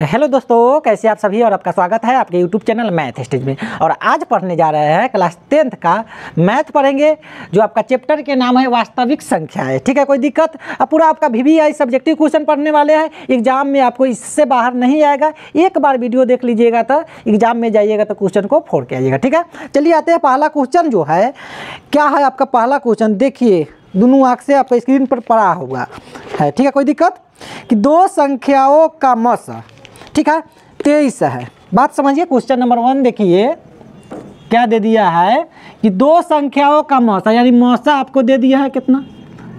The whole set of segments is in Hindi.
हेलो दोस्तों, कैसे आप सभी और आपका स्वागत है आपके यूट्यूब चैनल मैथ स्टेज में। और आज पढ़ने जा रहे हैं क्लास 10th का मैथ पढ़ेंगे, जो आपका चैप्टर के नाम है वास्तविक संख्याएं। ठीक है, कोई दिक्कत? अब पूरा आपका VVI सब्जेक्टिव क्वेश्चन पढ़ने वाले हैं। एग्जाम में आपको इससे बाहर नहीं आएगा। एक बार वीडियो देख लीजिएगा तो एग्जाम में जाइएगा तो क्वेश्चन को फोड़ के आइएगा। ठीक है, चलिए आते हैं। पहला क्वेश्चन जो है क्या है आपका पहला क्वेश्चन, देखिए दोनों आँख से आपका स्क्रीन पर पड़ा हुआ है। ठीक है, कोई दिक्कत? कि दो संख्याओं का मौसा, ठीक है, 23 है। बात समझिए। क्वेश्चन नंबर 1 देखिए क्या दे दिया है कि दो संख्याओं का मौसा, यानी मौसा आपको दे दिया है कितना,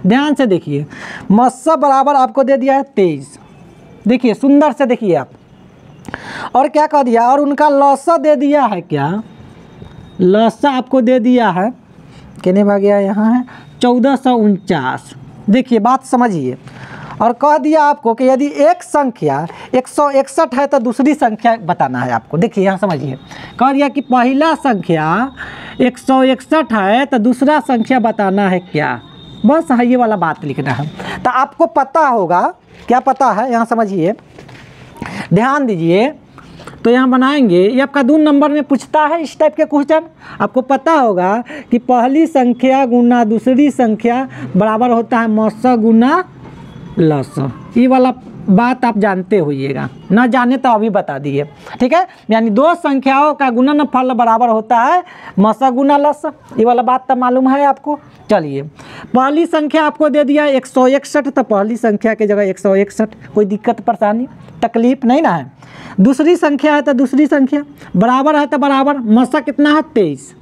ध्यान से देखिए। मौसा बराबर आपको दे दिया है 23। देखिए सुंदर से देखिए आप। और क्या कह दिया, और उनका लौसा दे दिया है। क्या लौसा आपको दे दिया है, कितने भाग गया यहाँ है 1449। देखिए बात समझिए। और कह दिया आपको कि यदि एक संख्या 161 है तो दूसरी संख्या बताना है आपको। देखिए यहाँ समझिए, कह दिया कि पहला संख्या 161 है तो दूसरा संख्या बताना है क्या। बस है ये वाला बात लिखना है। तो आपको पता होगा, क्या पता है यहाँ समझिए, ध्यान दीजिए। तो यहाँ बनाएंगे, ये आपका 2 नंबर में पूछता है इस टाइप के क्वेश्चन। आपको पता होगा कि पहली संख्या गुना दूसरी संख्या बराबर होता है मौसा गुना लौसा। ये वाला बात आप जानते होइएगा, ना जाने तो अभी बता दिए। ठीक है, यानी दो संख्याओं का गुणनफल बराबर होता है मौसा गुना लौसा। ये वाला बात तो मालूम है आपको। चलिए, पहली संख्या आपको दे दिया 161, तो पहली संख्या की जगह 161। कोई दिक्कत परेशानी तकलीफ नहीं ना है। दूसरी संख्या है तो दूसरी संख्या बराबर है तो बराबर। मौसा कितना है 23,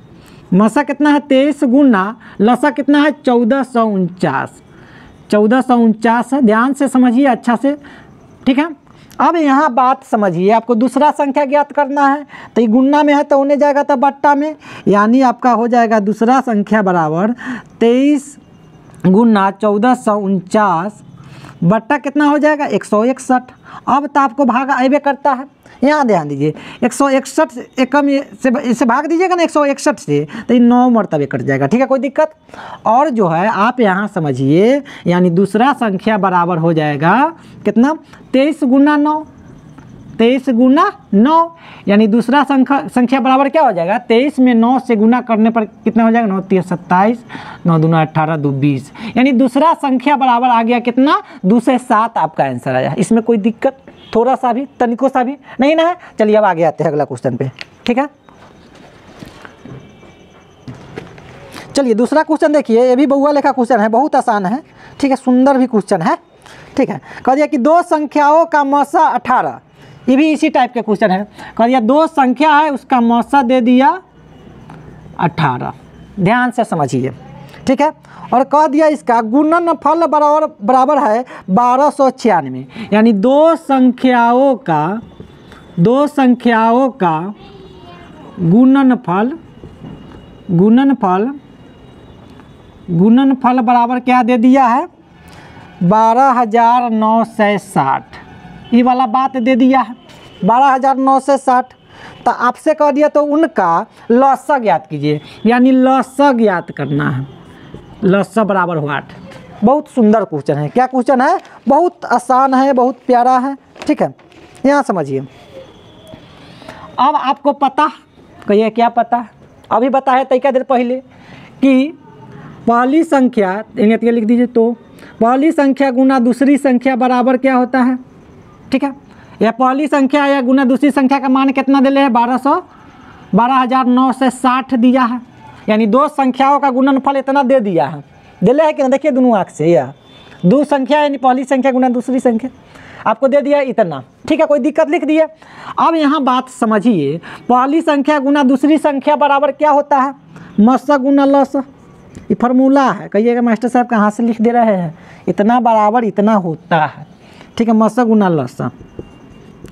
मौसा कितना है 23 गुना लौसा कितना है 1449। 1449 है। ध्यान से समझिए अच्छा से। ठीक है, अब यहाँ बात समझिए। आपको दूसरा संख्या ज्ञात करना है, तो ये गुणा में है तो होने जाएगा तो बट्टा में, यानी आपका हो जाएगा दूसरा संख्या बराबर 23 गुना 1449 बट्टा कितना हो जाएगा 161। अब तो आपको भाग आइबे करता है। यहाँ ध्यान दीजिए, 161 एकम से भाग दीजिएगा ना 161 से, तो ये 9 मरतबे कट जाएगा। ठीक है, कोई दिक्कत? और जो है आप यहाँ समझिए, यानी दूसरा संख्या बराबर हो जाएगा कितना 23 गुना 9, 23 गुना 9, यानी दूसरा संख्या बराबर क्या हो जाएगा 23 में 9 से गुना करने पर कितना हो जाएगा 9 3 27, 9 दूना 18, 2 20, यानी दूसरा संख्या बराबर आ गया कितना 2 से 7 आपका आंसर आया। इसमें कोई दिक्कत थोड़ा सा भी तनिको सा भी नहीं ना है। चलिए अब आगे आते हैं अगला क्वेश्चन पे। ठीक है, चलिए दूसरा क्वेश्चन देखिए। ये भी बहुआ लेखा क्वेश्चन है, बहुत आसान है। ठीक है, सुंदर भी क्वेश्चन है। ठीक है, कह दिया कि दो संख्याओं का मौसा 18। ये भी इसी टाइप के क्वेश्चन है। कह दिया दो संख्या है, उसका मौसा दे दिया 18। ध्यान से समझिए। ठीक है, और कह दिया इसका गुणनफल बराबर है 1296, यानी दो संख्याओं का गुणनफल बराबर क्या दे दिया है 12960। ये वाला बात दे दिया है 12960। तो आपसे कह दिया तो उनका लौसा ज्ञात कीजिए, यानी लौसा ज्ञात करना है। लौसा बराबर हुआ 8। बहुत सुंदर क्वेश्चन है। क्या क्वेश्चन है, बहुत आसान है, बहुत प्यारा है। ठीक है, यहाँ समझिए। अब आपको पता, कहिए क्या पता, अभी बता है तय देर पहले कि पहली संख्या लिख दीजिए, तो पहली संख्या गुना दूसरी संख्या बराबर क्या होता है। ठीक है, या पहली संख्या या गुना दूसरी संख्या का मान कितना दिले है 12,960 दिया है, यानी दो संख्याओं का गुणनफल इतना दे दिया है। दिले है कि ना, देखिए दोनों आँख से, या दो संख्या यानी पहली संख्या गुना दूसरी संख्या आपको दे दिया इतना। ठीक है, कोई दिक्कत लिख दिए। अब यहाँ बात समझिए, पहली संख्या गुना दूसरी संख्या बराबर क्या होता है मौसा गुना लौसा। ये फार्मूला है। कहिएगा मास्टर साहब कहाँ से लिख दे रहे हैं, इतना बराबर इतना होता है। ठीक है, मौसा गुना लौसा।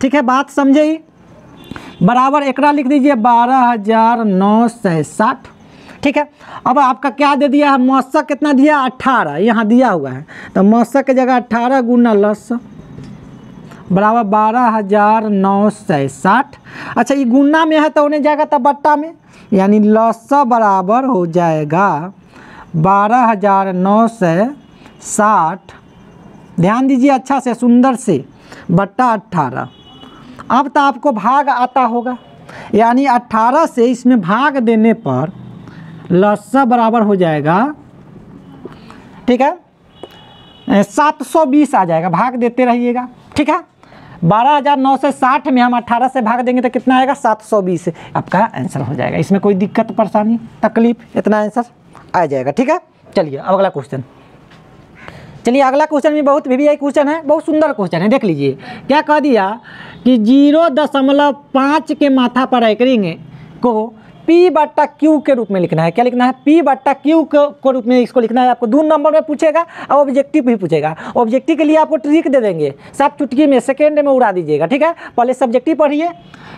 ठीक है, बात समझे। बराबर एकरा लिख दीजिए 12,960। ठीक है, अब आपका क्या दे दिया है मौसा कितना दिया 18, यहाँ दिया हुआ है, तो मौसा की जगह 18 गुना लौसा बराबर 12,960। अच्छा, ये गुना में है तो होने जाएगा तो बट्टा में, यानी लौसा बराबर हो जाएगा 12,960। ध्यान दीजिए अच्छा से सुंदर से, बट्टा 18 अब तो आपको भाग आता होगा, यानी 18 से इसमें भाग देने पर लसा बराबर हो जाएगा, ठीक है, 720 आ जाएगा। भाग देते रहिएगा, ठीक है। 12,960 में हम 18 से भाग देंगे तो कितना आएगा, 720 आपका आंसर हो जाएगा। इसमें कोई दिक्कत परेशानी तकलीफ, इतना आंसर आ जाएगा, ठीक है। चलिए अगला क्वेश्चन, चलिए अगला क्वेश्चन भी बहुत वीवीआई क्वेश्चन है, बहुत सुंदर क्वेश्चन है। देख लीजिए क्या कह दिया कि 0.5 के माथा पर एंकरिंग को P/Q के रूप में लिखना है। क्या लिखना है, P/Q के रूप में इसको लिखना है। आपको 2 नंबर में पूछेगा और ऑब्जेक्टिव भी पूछेगा। ऑब्जेक्टिव के लिए आपको ट्रिक दे देंगे, सब चुटकी में सेकेंड में उड़ा दीजिएगा, ठीक है। पहले सब्जेक्टिव पढ़िए,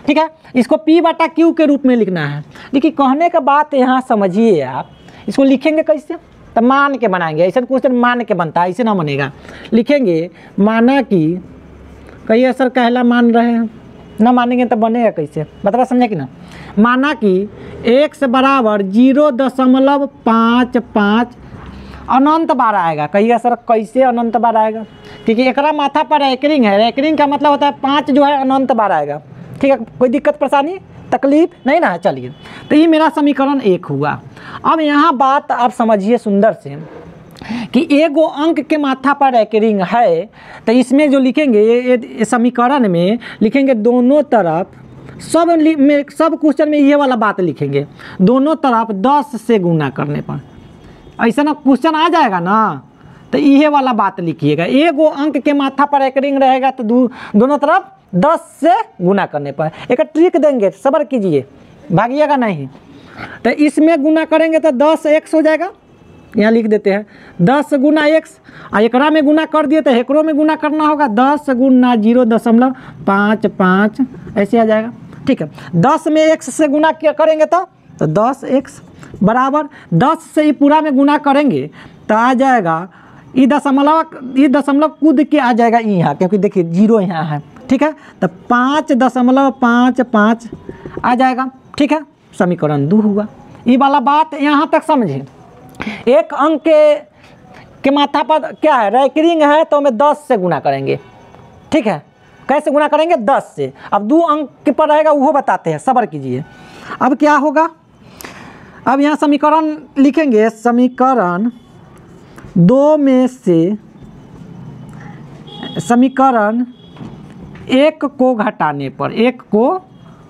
ठीक है। इसको P/Q के रूप में लिखना है। देखिए कहने का बात यहाँ समझिए, आप इसको लिखेंगे कैसे, तो मान के बनाएंगे। ऐसा क्वेश्चन मान के बनता है, ऐसे ना बनेगा। लिखेंगे माना कि, कहिए सर कहला मान रहे हैं, ना मानेंगे तो बनेगा कैसे, बता समझे कि ना। माना कि x बराबर 0.55 अनंत बार आएगा। कहिए सर कैसे अनंत बार आएगा, क्योंकि एकरा माथा पर एंकरिंग है। एंकरिंग का मतलब होता है 5 जो है अनंत बार आएगा, ठीक है। कोई दिक्कत परेशानी तकलीफ नहीं ना है। चलिए तो ये मेरा समीकरण 1 हुआ। अब यहाँ बात आप समझिए सुंदर से कि एगो अंक के माथा पर एंकरिंग है, तो इसमें जो लिखेंगे ये समीकरण में लिखेंगे दोनों तरफ, सब क्वेश्चन में ये वाला बात लिखेंगे, दोनों तरफ 10 से गुना करने पर। ऐसा ना क्वेश्चन आ जाएगा ना, तो ये वाला बात लिखिएगा। एगो अंक के माथा पर एंकरिंग रहेगा तो दोनों तरफ 10 से गुना करने पर। एक ट्रिक देंगे, सब्र कीजिए, भागिएगा नहीं। तो इसमें गुना करेंगे तो 10x हो जाएगा, यहाँ लिख देते हैं 10 गुना x, और एकरा में गुना कर दिए तो एकरों में गुना करना होगा। 10 गुना 0.55 ऐसे आ जाएगा, ठीक है। 10 में x से गुना किया करेंगे तो 10x बराबर 10 से ही पूरा में गुना करेंगे तो आ जाएगा, ये दशमलव कूद के आ जाएगा यहाँ, क्योंकि देखिए 0 यहाँ है, ठीक है। तो 5.55 आ जाएगा, ठीक है। समीकरण 2 हुआ। ये वाला बात यहाँ तक समझे। एक अंक के माथा पर क्या है, एंकरिंग है, तो हमें 10 से गुना करेंगे, ठीक है। कैसे गुना करेंगे, 10 से। अब 2 अंक पर रहेगा वो बताते हैं, सब्र कीजिए। अब क्या होगा, अब यहाँ समीकरण लिखेंगे, समीकरण 2 में से समीकरण 1 को घटाने पर, 1 को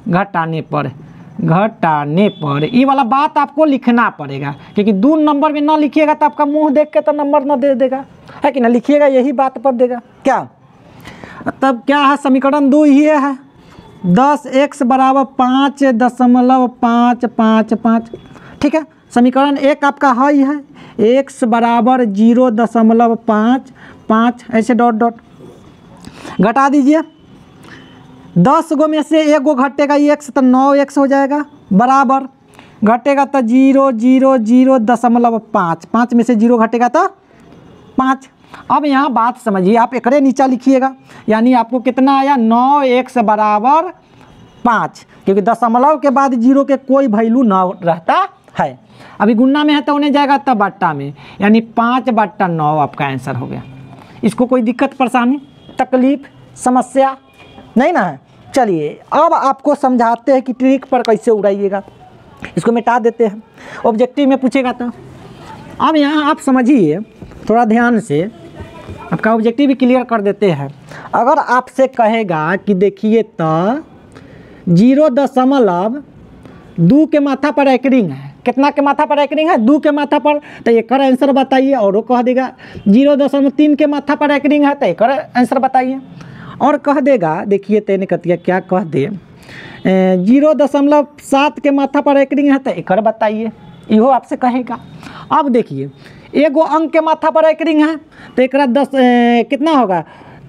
घटाने पर ये वाला बात आपको लिखना पड़ेगा, क्योंकि 2 नंबर में ना लिखिएगा तो आपका मुंह देख के तो नंबर ना दे देगा, है कि ना। लिखिएगा यही बात पर देगा क्या, तब क्या है, समीकरण 2 ये है, 10x बराबर 5.555, ठीक है। समीकरण 1 आपका है ही है, x बराबर 0.55 ऐसे डॉट डॉट घटा दीजिए। 10 गो में से 1 गो घटेगा x तो 9x हो जाएगा, बराबर घटेगा तो 0.5, 5 में से 0 घटेगा तो 5। अब यहाँ बात समझिए, आप एकरे नीचा लिखिएगा, यानी आपको कितना आया, 9x बराबर 5, क्योंकि दशमलव के बाद 0 के कोई वैल्यू ना रहता है। अभी गुना में है तो उन्हें जाएगा तब बट्टा में, यानी 5/9 आपका आंसर हो गया। इसको कोई दिक्कत परेशानी तकलीफ समस्या नहीं ना है। चलिए अब आपको समझाते हैं कि ट्रिक पर कैसे उड़ाइएगा। इसको मिटा देते हैं, ऑब्जेक्टिव में पूछेगा तो। अब यहाँ आप समझिए थोड़ा ध्यान से, आपका ऑब्जेक्टिव भी क्लियर कर देते हैं। अगर आपसे कहेगा कि देखिए तो 0.2 के माथा पर एंकरिंग है, कितना के माथा पर एंकरिंग है, 2 के माथा पर, तो एक आंसर बताइए। और वो कह देगा 0.3 के माथा पर एंकरिंग है, तो एक आंसर बताइए। और कह देगा, देखिए तेने कतिया क्या कह दे, 0.7 के माथा पर एंकरिंग है, तो एक बताइए, इहो आपसे कहेगा। अब देखिए एगो अंक के माथा पर एंकरिंग है, तो एक 10 कितना होगा,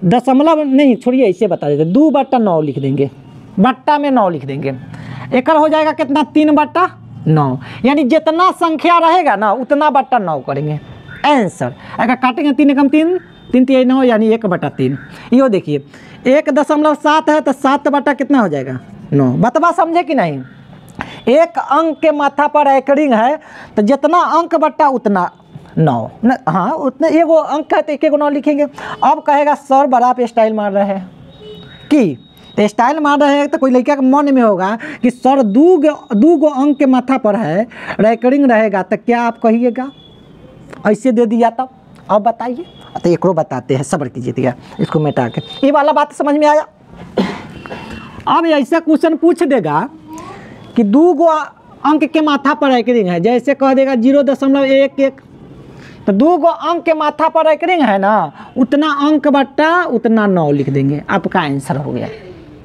दशमलव नहीं छोड़िए, ऐसे बता देते, 2/9 लिख देंगे, बट्टा में 9 लिख देंगे। एक हो जाएगा कितना, 3/9, यानी जितना संख्या रहेगा ना उतना 9 करेंगे आंसर। अगर काटेंगे 3 एकम 3, 3 3 9, यानी 1/3। यो देखिए 1.7 है तो 7 कितना हो जाएगा, 9। बतवा समझे कि नहीं। एक अंक के माथा पर एंकरिंग है तो जितना अंक बट्टा उतना 9 हाँ, उतने एगो अंक है तो 1 9 लिखेंगे। अब कहेगा सर बड़ा पे स्टाइल मार रहे हैं कि तो स्टाइल मार रहे हैं तो कोई लड़का के मन में होगा कि सर दू गो अंक के माथा पर है, रेकरिंग रहेगा तो क्या आप कहिएगा? ऐसे दे दिया तब। अब बताइए, तो एक बताते हैं, सब्र कीजिएगा, इसको मिटा के। ये वाला बात समझ में आया? अब ऐसा क्वेश्चन पूछ देगा कि 2 गो अंक के माथा पर रेकरिंग है, जैसे कह देगा 0.11, तो 2 गो अंक के माथा पर रेकरिंग है ना, उतना अंक बट्टा उतना 9 लिख देंगे, आपका आंसर हो गया।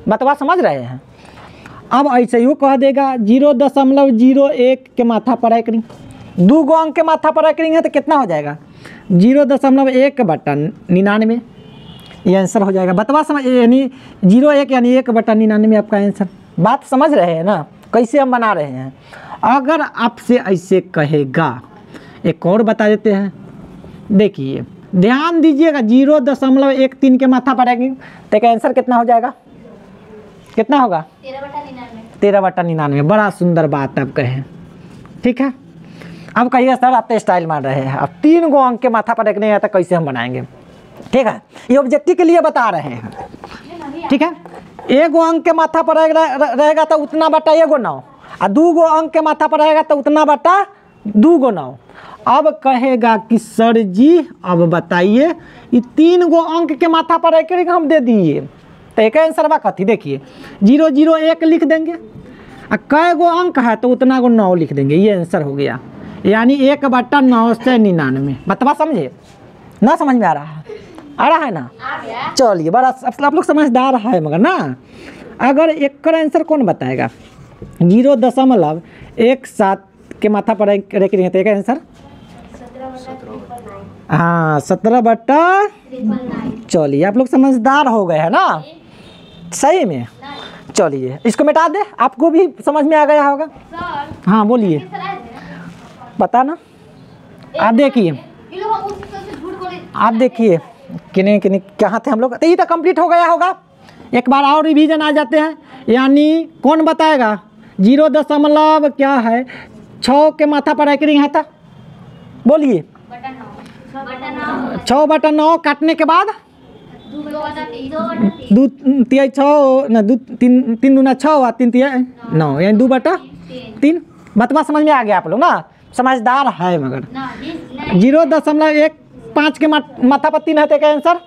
बतवा समझ रहे हैं? अब ऐसे ही कह देगा 0.01 के माथा पर रेकरिंग, 2 गो अंक के माथा पर रेकरिंग है तो कितना हो जाएगा? 0.1/99, ये आंसर हो जाएगा। बतवा समझ, यानी 0.1 यानी 1/99 आपका आंसर। बात समझ रहे हैं ना कैसे हम बना रहे हैं? अगर आपसे ऐसे कहेगा, एक और बता देते हैं, देखिए ध्यान दीजिएगा, 0.13 के माथा पर रेकरिंग, तो एक आंसर कितना हो जाएगा? कितना होगा? 13/99। बड़ा सुंदर बात आप कहें, ठीक है। अब कहिए सर आप तो स्टाइल मार रहे हैं, अब 3 गो अंक के माथा पर रखने आता कैसे हम बनाएंगे? ठीक है, ये ऑब्जेक्टिव के लिए बता रहे हैं, ठीक है। 1 गो अंक के माथा पर रहेगा तो उतना बटा 1 गो 9, और 2 गो अंक के माथा पर रहेगा तो उतना बटा 2 गो 9। अब कहेगा कि सर जी अब बताइए, ये 3 गो अंक के माथा पर रेकरिंग हम दे दिए, तो एक आंसर बा कथी? देखिए 001 लिख देंगे, और कै गो अंक है तो उतना गो 9 लिख देंगे, ये आंसर हो गया, यानी 1/999। बतवा समझे ना? समझ में आ रहा है? आ रहा है ना? चलिए, बड़ा आप लोग समझदार है मगर ना। अगर एक आंसर कौन बताएगा? 0.17 के माथा पर रेकरिंग है तो एक आंसर 17/। चलिए आप लोग समझदार हो गए हैं ना, सही में। चलिए इसको मिटा दे, आपको भी समझ में आ गया होगा। हाँ बोलिए, पता ना। आप देखिए किन्हीं कहाँ थे हम लोग? तो ये तो कंप्लीट हो गया होगा। एक बार और रिवीजन आ जाते हैं, यानी कौन बताएगा? 0. क्या है 6 के माथा पर रेकरिंग है था? बोलिए 6/9 काटने के बाद 2 3 6 न 3 दूना 6 और 3 3 9, यानी 2/3। बतवा समझ में आ गया आप लोग ना, समझदार है मगर। 0.15 के माथा पर 3 है तो क्या आंसर?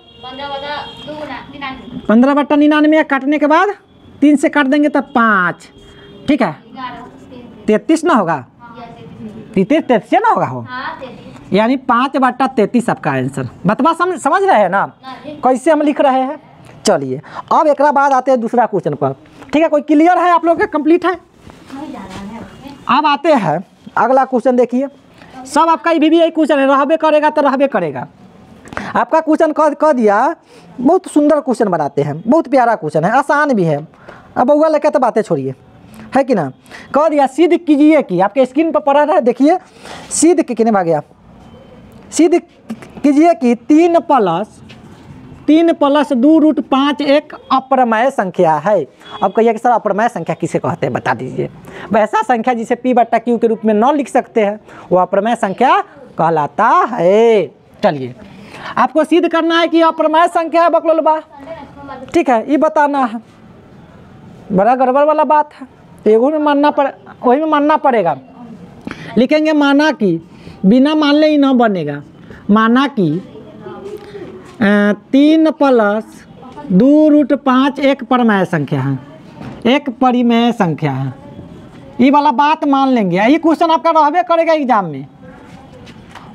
15/99 काटने के बाद 3 से काट देंगे तो 5, ठीक है। 33 ना होगा? 33 ना होगा हो, यानी 5/33 आपका आंसर। बतवा समझ रहे हैं ना कैसे हम लिख रहे हैं? चलिए अब एक बाद आते हैं दूसरा क्वेश्चन पर, ठीक है। कोई क्लियर है आप लोग के? कंप्लीट है? अब आते हैं अगला क्वेश्चन। देखिए सब आपका भी यही क्वेश्चन है, रहबे करेगा तो रहबे करेगा। आपका क्वेश्चन कह दिया, बहुत सुंदर क्वेश्चन बनाते हैं, बहुत प्यारा क्वेश्चन है, आसान भी है। अब बउआ लेकर तो बातें छोड़िए, है कि ना। कह दिया सिद्ध कीजिए कि, आपके स्क्रीन पर पढ़ा रहा है, देखिए सिद्ध कितने भाग गया। सिद्ध कीजिए कि 3 + 2√5 एक अप्रमेय संख्या है। अब कहिए कि सर अप्रमेय संख्या किसे कहते हैं, बता दीजिए। वैसा संख्या जिसे P/Q के रूप में 9 लिख सकते हैं, वो अप्रमेय संख्या कहलाता है। चलिए आपको सिद्ध करना है कि अप्रमेय संख्या है बकलोलबा, ठीक है। ये बताना है, बड़ा गड़बड़ वाला बात है, एगो में मानना वही में मानना पड़ेगा। लिखेंगे माना कि, बिना मान ले ही ना बनेगा। माना कि 3 + 2√5 एक परिमेय संख्या है, एक परिमेय संख्या है। ये वाला बात मान लेंगे, ये क्वेश्चन आपका रहबे करेगा एग्जाम में।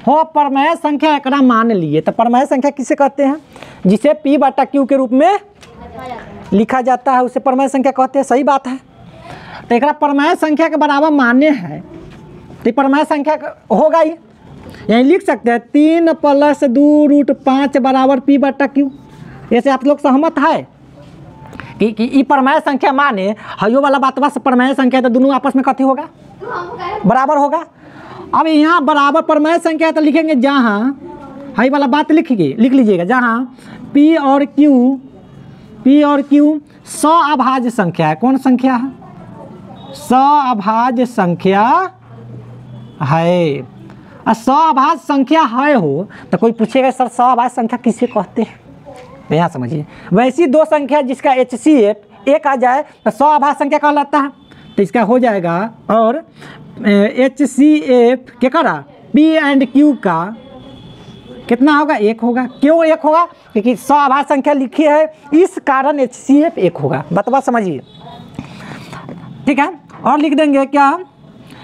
हो परिमेय संख्या एक मान लिए, तो परिमेय संख्या किसे कहते हैं? जिसे P/Q के रूप में लिखा जाता है उसे परिमेय संख्या कहते हैं। सही बात है। तो एक परिमेय संख्या के बराबर माने हैं, तो परिमेय संख्या होगा ही, यही लिख सकते हैं 3 + 2√5 बराबर P/Q। ऐसे आप लोग सहमत है कि ई परिमेय संख्या माने हयो वाला बात बस परिमेय संख्या, तो दोनों आपस में कथी होगा? बराबर होगा। अब यहाँ बराबर परिमेय संख्या है तो लिखेंगे जहाँ, हई वाला बात लिख लीजिएगा, जहाँ P और Q सअभाज्य संख्या है। कौन संख्या है? सअभाज्य संख्या है। सअभाज्य संख्या है हो तो कोई पूछेगा सर सअभाज्य संख्या किसे कहते हैं? यहाँ समझिए, वैसी दो संख्या जिसका HCF 1 आ जाए तो 100 आभाज्य संख्या कहलाता है। तो इसका हो जाएगा। और HCF क्या करा P एंड Q का कितना होगा 1 होगा। क्यों 1 होगा? क्योंकि 100 आभाज्य संख्या लिखी है, इस कारण HCF 1 होगा। बतवा समझिए, ठीक है। और लिख देंगे क्या,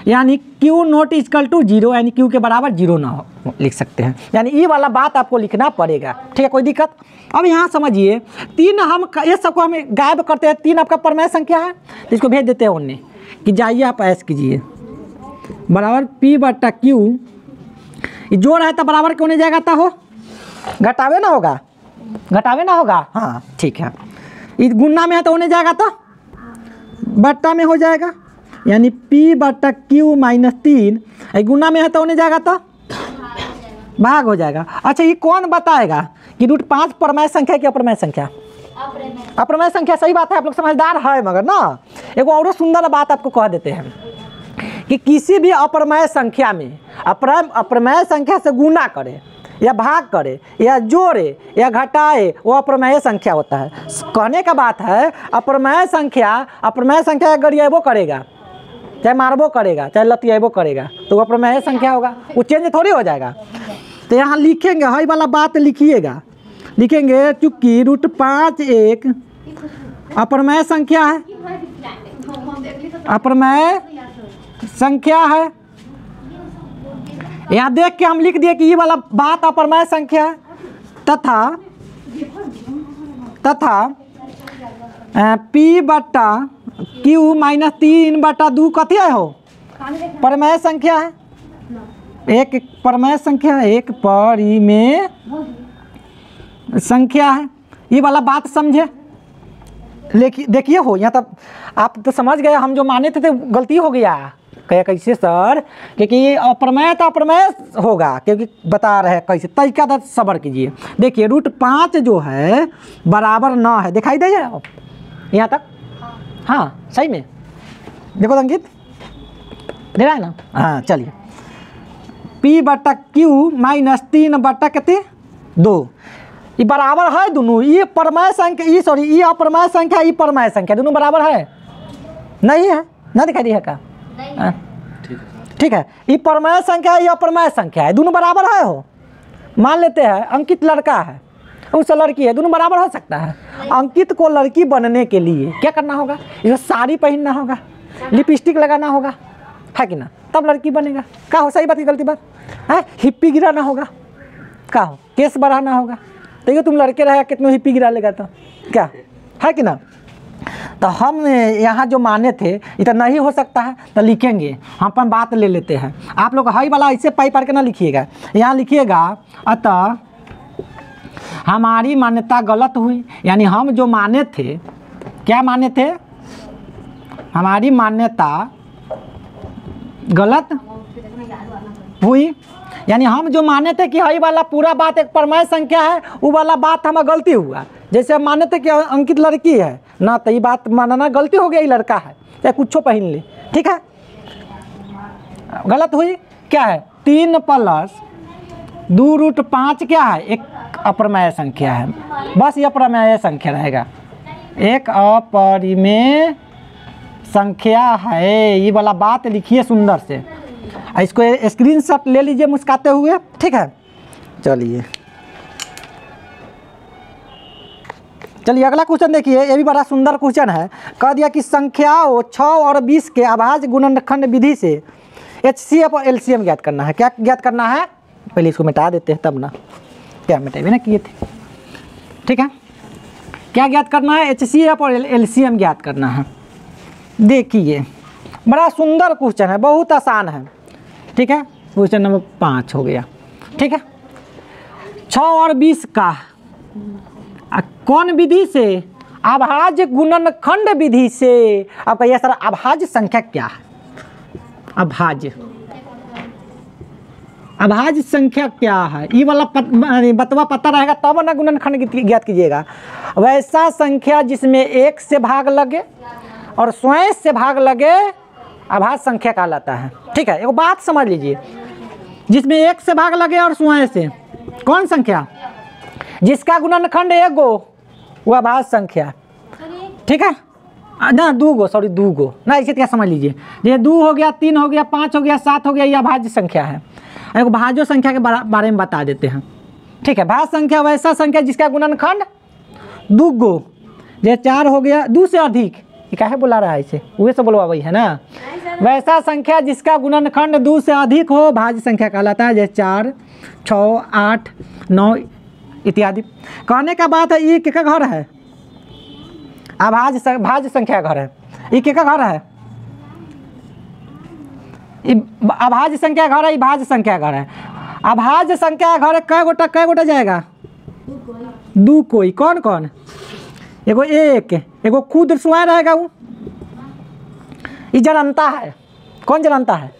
यानी Q नॉट इक्वल टू 0, यानी Q के बराबर 0 ना हो, लिख सकते हैं। यानी ये वाला बात आपको लिखना पड़ेगा, ठीक है, कोई दिक्कत। अब यहाँ समझिए 3 हम ये सबको हम गायब करते हैं। 3 आपका परमेय संख्या है, तो इसको भेज देते हैं उन्हें कि जाइए आप ऐश कीजिए बराबर P/Q। जोड़ है तो बराबर क्यों नहीं जाएगा? तो हो घटावे ना होगा, घटावे ना होगा। हाँ ठीक है, इस गुना में है तो होने जाएगा, तो बट्टा में हो जाएगा, यानी P/Q -3 गुना में है तो होने जाएगा, तो भाग हो जाएगा। अच्छा ये कौन बताएगा कि √5 परमेय संख्या की अप्रमेय संख्या? अप्रमेय संख्या, सही बात है, आप लोग समझदार है। मगर ना एक और सुंदर बात आपको कह देते हैं कि किसी भी अप्रमेय संख्या में अप्रमेय संख्या से गुना करे या भाग करे या जोड़े या घटाए, वो अप्रमेय संख्या होता है। कहने का बात है अप्रमेय संख्या गरिएबो करेगा, चाहे मारबो करेगा, चाहे लतिएबो करेगा, तो वो अप्रमेय संख्या होगा, वो चेंज थोड़ी हो जाएगा। तो यहाँ लिखेंगे, हई वाला बात लिखिएगा, लिखेंगे चूँकि √5 एक अप्रमेय संख्या है, अप्रमेय संख्या है। यहाँ देख के हम लिख दिए कि ये वाला बात अप्रमेय संख्या है, तथा P/Q -3/2 कथी है हो? परमेय संख्या है, एक परमेय संख्या है, एक परिमेय संख्या है। ये वाला बात समझे, देखिए हो यहाँ तक आप तो समझ गए। हम जो माने थे तो गलती हो गया। कहे कैसे सर? क्योंकि अप्रमेय तो अप्रमेय होगा, क्योंकि बता रहे हैं कैसे। तरीका तो सब्र कीजिए। देखिए √5 जो है बराबर 9 है, दिखाई दे यहाँ तक? हाँ सही में देखो अंकित, दे रहा है ना? हाँ चलिए, P/Q -3/2 ये बराबर है दोनों। ये परमेय संख्या, ये सॉरी ये अप्रमेय संख्या, ये परमेय संख्या, दोनों बराबर है? नहीं है ना, दिखाई दिया का? ठीक है, ये परमेय संख्या है, ये अप्रमेय संख्या है, दोनों बराबर है हो। मान लेते हैं अंकित लड़का है, उस लड़की है, दोनों बराबर हो सकता है। अंकित को लड़की बनने के लिए क्या करना होगा? इसको साड़ी पहनना होगा, लिपस्टिक लगाना होगा, है कि ना? तब लड़की बनेगा। क्या हो? सही बात की गलती बात है? हिप्पी गिराना होगा, क्या हो? केस बढ़ाना होगा। तो ये तुम लड़के रहेगा, कितनों हिप्पी गिरा लेगा, तो क्या है कि ना? तो हम यहाँ जो माने थे इतना नहीं हो सकता है, तो लिखेंगे हम अपन बात ले लेते हैं। आप लोग हाई वाला ऐसे पाई पार के ना लिखिएगा, यहाँ लिखिएगा अतः हमारी मान्यता गलत हुई। यानी हम जो माने थे, क्या माने थे? हमारी मान्यता गलत हुई। यानी हम जो माने थे कि हई वाला पूरा बात एक परमेय संख्या है, वो वाला बात हमें गलती हुआ। जैसे हम माने थे कि अंकित लड़की है ना, तो ये बात मानना गलती हो गया, ये लड़का है, चाहे कुछ पहन ले, ठीक है, गलत हुई। क्या है? 3 + 2√5 क्या है? एक अप्रमेय संख्या है, बस ये अप्रमेय संख्या रहेगा, एक अपरिमेय संख्या है। ये वाला बात लिखिए सुंदर से, इसको स्क्रीनशॉट ले लीजिए मुस्काते हुए, ठीक है। चलिए अगला क्वेश्चन देखिए, ये भी बड़ा सुंदर क्वेश्चन है। कह दिया कि संख्याओं 6 और 20 के अभाज्य गुणनखंड विधि से HCF और LCM ज्ञात करना है। क्या ज्ञात करना है? पहले इसको मिटा देते हैं तब ना, क्या मिटाए ना किए थे, ठीक है। क्या ज्ञात करना है? HCF और LCM ज्ञात करना है। देखिए बड़ा सुंदर क्वेश्चन है, बहुत आसान है, ठीक है। क्वेश्चन नंबर 5 हो गया, ठीक है। 6 और 20 का कौन विधि से? अभाज्य गुणनखंड विधि से। आपका यह सर अभाज्य संख्या क्या है? अभाज्य संख्या क्या है? ये वाला बतवा पता रहेगा तब ना गुणनखंड ज्ञात कीजिएगा। वैसा संख्या जिसमें 1 से भाग लगे और स्वयं से भाग लगे अभाज्य संख्या कहलाता है, ठीक है। एक बात समझ लीजिए, जिसमें 1 से भाग लगे और स्वयं से, कौन संख्या? जिसका गुणनखंड 1 गो, वो अभाज्य संख्या, ठीक है। ना 2 गो, सॉरी 2 गो ना, इसे क्या समझ लीजिए, ये 2 हो गया, 3 हो गया, 5 हो गया, 7 हो गया, यह भाज्य संख्या है। एक भाज्य संख्या के बारे में बता देते हैं, ठीक है। भाज्य संख्या वैसा संख्या जिसका गुणनखंड 2 गो, ये 4 हो गया, 2 से अधिक, ये काहे बुला रहा है इसे, वही से बोलवा वही है ना। वैसा संख्या जिसका गुणनखंड 2 से अधिक हो भाज्य संख्या कहलाता है, जैसे 4, 6, 8, 9 इत्यादि। कहने का बात है ये किसका घर है, भाज्य संख्या घर है, ये किसका घर है, अभाज्य संख्या घर है, भाज्य संख्या घर है। अभाज्य संख्या घर है, कै गोटा जाएगा, 2 कोई, कौन कौन, एगो 1, एगो खुद स्वयं रहेगा, वो ये जनता है, कौन जनता है,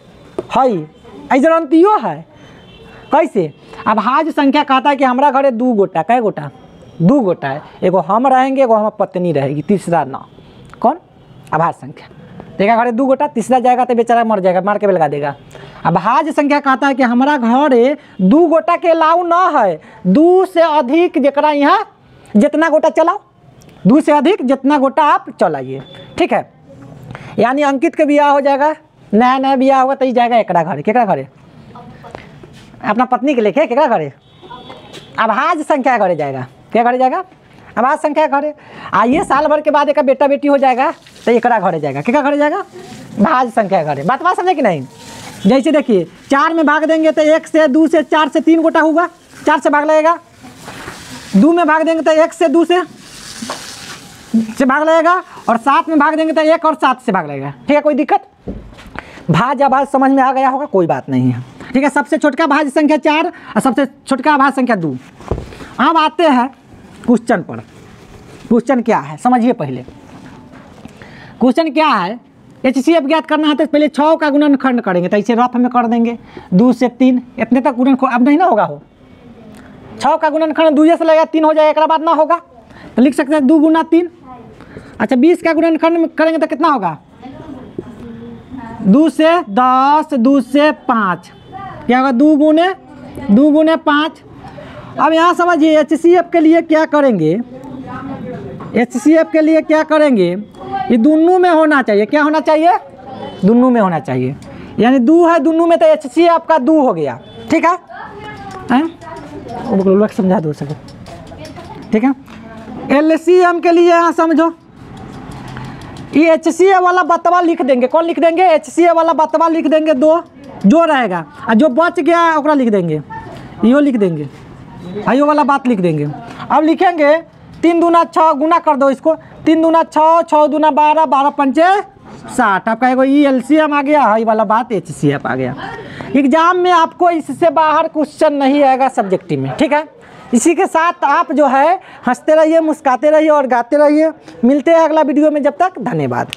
हई जनतियो है। कैसे, अभाज्य संख्या कहता है कि हमारा घर है 2 गोटा, कै गोटा, 2 गोटा है, एगो हम रहेंगे, एगो हमारी पत्नी रहेगी, तीसरा ना, कौन, अभाज्य संख्या। देखा घर 2 गोटा, तीसरा जाएगा तो बेचारा मर जाएगा, मार के बेलगा देगा। अभाज्य संख्या कहता है कि हमारा घर 2 गोटा के अलाउ ना है, 2 से अधिक जरा यहाँ जितना गोटा चलाओ, 2 से अधिक जितना गोटा आप चलाइए, ठीक है। यानी अंकित के बियाह हो जाएगा, नया बियाह होगा तो ही जाएगा एकरा घरे, केकरा घरे, अपना पत्नी के लेके केकरा घरे, अभाज्य संख्या घरे जाएगा, क्या घरे जाएगा, अभाज्य संख्या घरे। आइए साल भर के बाद एक बेटा बेटी हो जाएगा तो एकरा घरे जाएगा, केकरा घरे जाएगा, भाज्य संख्या घरे। बात समझे कि नहीं। जैसे देखिए 4 में भाग देंगे तो 1 से 2 से 4 से 3 गोटा होगा, 4 से भाग लगेगा। 2 में भाग देंगे तो 1 से 2 से भाग लगेगा, और 7 में भाग देंगे तो 1 और 7 से भाग लगेगा, ठीक है। कोई दिक्कत, भाज्य अभाज्य समझ में आ गया होगा, कोई बात नहीं है, ठीक है। सबसे छोटका भाज्य संख्या 4 और सबसे छोटका अभाज्य संख्या 2। अब आते हैं क्वेश्चन पर। क्वेश्चन क्या है समझिए पहले, क्वेश्चन क्या है, HCF ज्ञात करना है तो पहले 6 का गुणनखंड करेंगे, तो इसे रफ में कर देंगे, 2 से 3, इतने तक गुणनखंड अब नहीं ना होगा, हो 6 का गुणनखंड 2 से लगेगा 3 हो जाएगा, एक बाद ना होगा तो लिख सकते हैं 2 गुना 3। अच्छा 20 का गुणनखंड करेंगे तो कितना होगा, 2 से 10, 2 से 5, क्या होगा 2 गुने 5। अब यहाँ समझिए HCF के लिए क्या करेंगे, HCF के लिए क्या करेंगे, ये दोनों में होना चाहिए, क्या होना चाहिए, दोनों में होना चाहिए, यानी 2 है दोनों में तो HCF का 2 हो गया, ठीक है, समझा दो सके, ठीक है। LCM के लिए यहाँ समझो, ये HCF वाला बतवा लिख देंगे, कौन लिख देंगे, HCF वाला बतवा लिख देंगे, 2 जो रहेगा, और जो बच गया ओकरा लिख देंगे, यो लिख देंगे, आयो वाला बात लिख देंगे। अब लिखेंगे 3 दूना 6, गुना कर दो इसको, 3 दूना 6, 6 दूना 12, 12 पंचे 60, आपका एगो LCM आ गया, हाई वाला बात HCF आ गया। एग्जाम में आपको इससे बाहर क्वेश्चन नहीं आएगा सब्जेक्टिव में, ठीक है। इसी के साथ आप जो है हंसते रहिए, मुस्कुराते रहिए और गाते रहिए। मिलते हैं अगला वीडियो में, जब तक धन्यवाद।